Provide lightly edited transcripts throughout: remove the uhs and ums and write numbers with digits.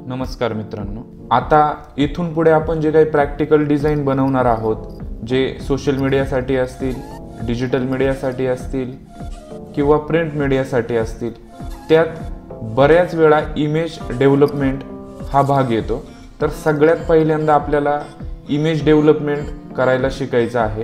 नमस्कार मित्रांनो, आता इथून पुढे आपण जे काही प्रॅक्टिकल डिझाईन बनवणार आहोत, जे सोशल मीडियासाठी असतील, डिजिटल मीडियासाठी असतील किंवा प्रिंट मीडियासाठी असतील, त्यात बऱ्याच वेळा इमेज डेव्हलपमेंट हा भाग येतो। तर सगळ्यात पहिल्यांदा आपल्याला इमेज डेव्हलपमेंट करायला शिकायचं आहे।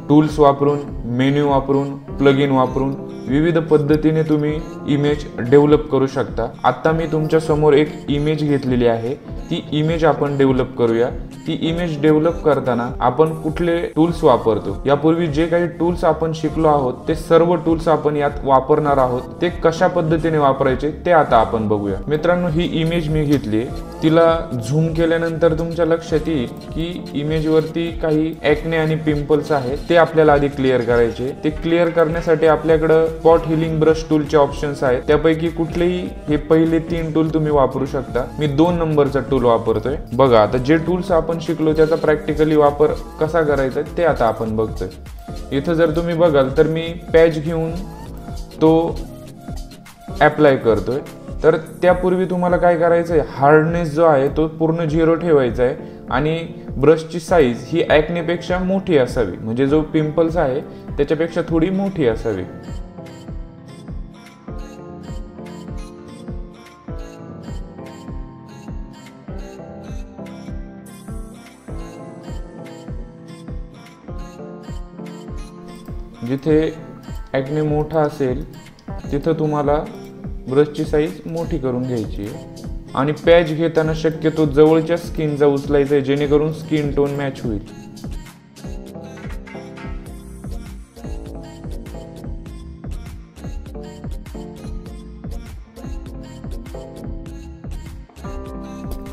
टूल्स वापरून, मेन्यू वापरून, प्लगइन वापरून विविध पद्धतीने तुम्ही इमेज डेव्हलप करू शकता। आता मी तुमच्या समोर एक इमेज घेतलेली आहे, ती इमेज आपण डेव्हलप करूया। ती इमेज डेव्हलप करताना आपण कुठले टूल्स वापरतो, यापूर्वी जे काही टूल्स आपण शिकलो आहोत ते सर्व टूल्स आपण यात वापरणार आहोत। ते कशा पद्धतीने वापरायचे ते आता आपण बघूया। मित्रांनो, ही इमेज मी घेतली, तिला झूम केल्यानंतर तुमच्या लक्षात येईल की इमेज वरती काही ॲक्ने आणि पिंपल्स आहेत, ते आपल्याला आधी क्लिअर करायचे। ते क्लिअर करण्यासाठी आपल्याकडे स्पॉट हीलिंग ब्रश टूलचे ऑप्शन्स आहेत, त्यापैकी कुठलेही हे पहिले 3 टूल तुम्ही वापरू शकता। मी 2 नंबरचा टूल वापरतोय। बघा, आता जे टूल्स आपण शिकलो त्याचा प्रॅक्टिकली वापर कसा करायचा ते आता आपण बघतोय। इथं जर तुम्ही बघाल तर मी पॅच घेऊन तो अप्लाय करतोय। तर त्यापूर्वी तुम्हाला काय करायचं आहे, हार्डनेस जो आहे तो पूर्ण 0 ठेवायचा आहे आणि ब्रशची साईज ही ॲक्नेपेक्षा मोठी असावी, म्हणजे जो पिंपल्स आहे त्याच्यापेक्षा थोडी मोठी असावी। जिथे ॲक्ने मोठा असेल तिथं तुम्हाला ब्रशची साईज मोठी करून घ्यायची आहे आणि पॅच घेताना शक्यतो जवळच्या स्किनचा उचलायचा आहे, जेणेकरून स्किन टोन मॅच होईल।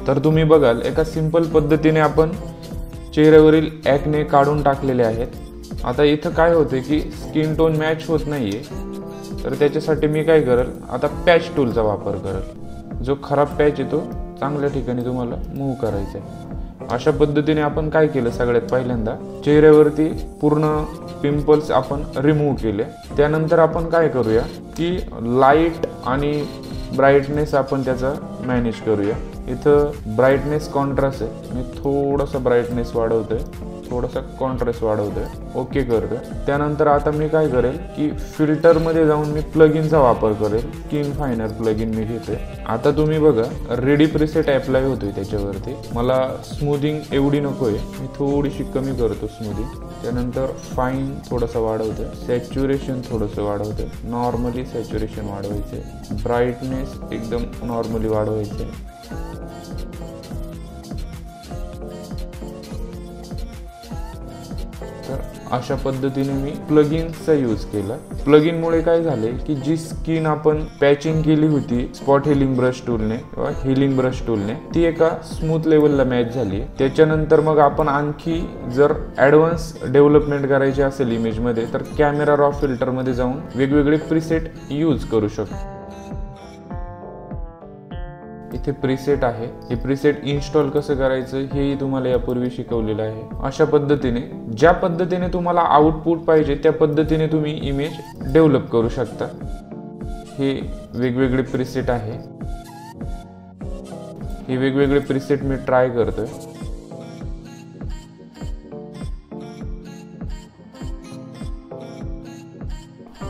तर तुम्ही बघाल एका सिंपल पद्धतीने आपण चेहऱ्यावरील ॲक्ने काढून टाकलेले आहेत। आता इथं काय होते की स्किन टोन मॅच होत नाहीये, तर त्याच्यासाठी मी काय करेल, आता पॅच टूलचा वापर करेल। जो खराब पॅच येतो चांगल्या ठिकाणी तुम्हाला मूव्ह करायचा आहे। अशा पद्धतीने आपण काय केलं, सगळ्यात पहिल्यांदा चेहऱ्यावरती पूर्ण पिंपल्स आपण रिमूव्ह केले। त्यानंतर आपण काय करूया की लाईट आणि ब्राईटनेस आपण त्याचा मॅनेज करूया। इथं ब्राईटनेस कॉन्ट्रास्ट आहे, मी थोडासा ब्राईटनेस वाढवतोय, थोडासा कॉन्ट्रास्ट वाढवतोय, ओके करतोय। त्यानंतर आता मी काय करेल की फिल्टर मध्ये जाऊन मी प्लगइनचा वापर करेल। स्किन फायनर प्लगइन मी घेतोय। आता तुम्ही बघा, रेडी प्रीसेट अप्लाय होतोय त्याच्यावरती। मला स्मूथिंग एवढी नकोय, मी थोडीशी कमी करतो स्मूथिंग। त्यानंतर फाईन थोडासा वाढवतोय, सॅच्युरेशन थोडंसं वाढवतोय, नॉर्मली सॅच्युरेशन वाढवायचंय, ब्राईटनेस एकदम नॉर्मली वाढवायचंय। तर अशा पद्धतीने मी प्लगइनचा यूज केला। प्लगइनमुळे काय झाले की जी स्किन आपण पॅचिंग केली होती स्पॉट हीलिंग ब्रश टूलने किंवा हीलिंग ब्रश टूलने, ती एका स्मूथ लेवलला मॅच झाली। त्याच्यानंतर मग आपण आणखी जर ॲडव्हान्स डेव्हलपमेंट करायची असेल इमेजमध्ये, तर कॅमेरा रॉ फिल्टरमध्ये जाऊन वेगवेगळे प्रीसेट यूज करू शकतो। इथे प्रीसेट आहे, हे प्रीसेट इन्स्टॉल कसं करायचं हेही तुम्हाला यापूर्वी शिकवलेलं आहे। अशा पद्धतीने ज्या पद्धतीने तुम्हाला आउटपुट पाहिजे त्या पद्धतीने तुम्ही इमेज डेव्हलप करू शकता। हे वेगवेगळे प्रीसेट आहे, हे वेगवेगळे प्रीसेट मी ट्राय करतोय।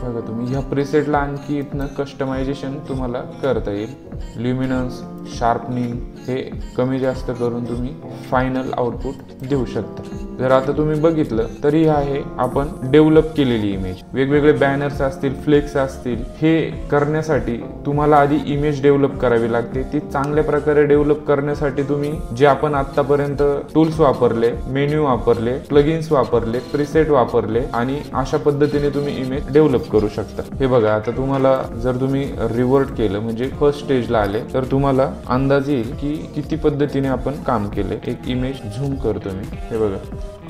बघा, तुम्ही ह्या प्रीसेटला आणखी इथनं कस्टमायझेशन तुम्हाला करता येईल। ल्युमिनन्स, शार्पनिंग हे कमी जास्त करून तुम्ही फायनल आउटपुट देऊ शकता। जर आता तुम्ही बघितलं तरी आहे आपण डेव्हलप केलेली इमेज, वेगवेगळे बॅनर्स असतील, फ्लेक्स असतील, हे करण्यासाठी तुम्हाला आधी इमेज डेव्हलप करावी लागते। ती चांगल्या प्रकारे डेव्हलप करण्यासाठी तुम्ही जे आपण आतापर्यंत टूल्स वापरले, मेन्यू वापरले, प्लगइन्स वापरले, प्रीसेट वापरले आणि अशा पद्धतीने तुम्ही इमेज डेव्हलप करू शकता। हे बघा, आता तुम्हाला जर तुम्ही रिव्हर्ट केलं म्हणजे फर्स्ट स्टेजला आले तर तुम्हाला अंदाज येईल की किती पद्धतीने आपण काम केले। एक इमेज झूम करतो मी, हे बघा,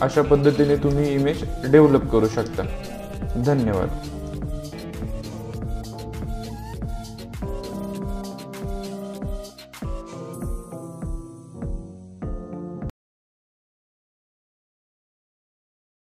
अशा पद्धतीने तुम्ही इमेज डेव्हलप करू शकता। धन्यवाद।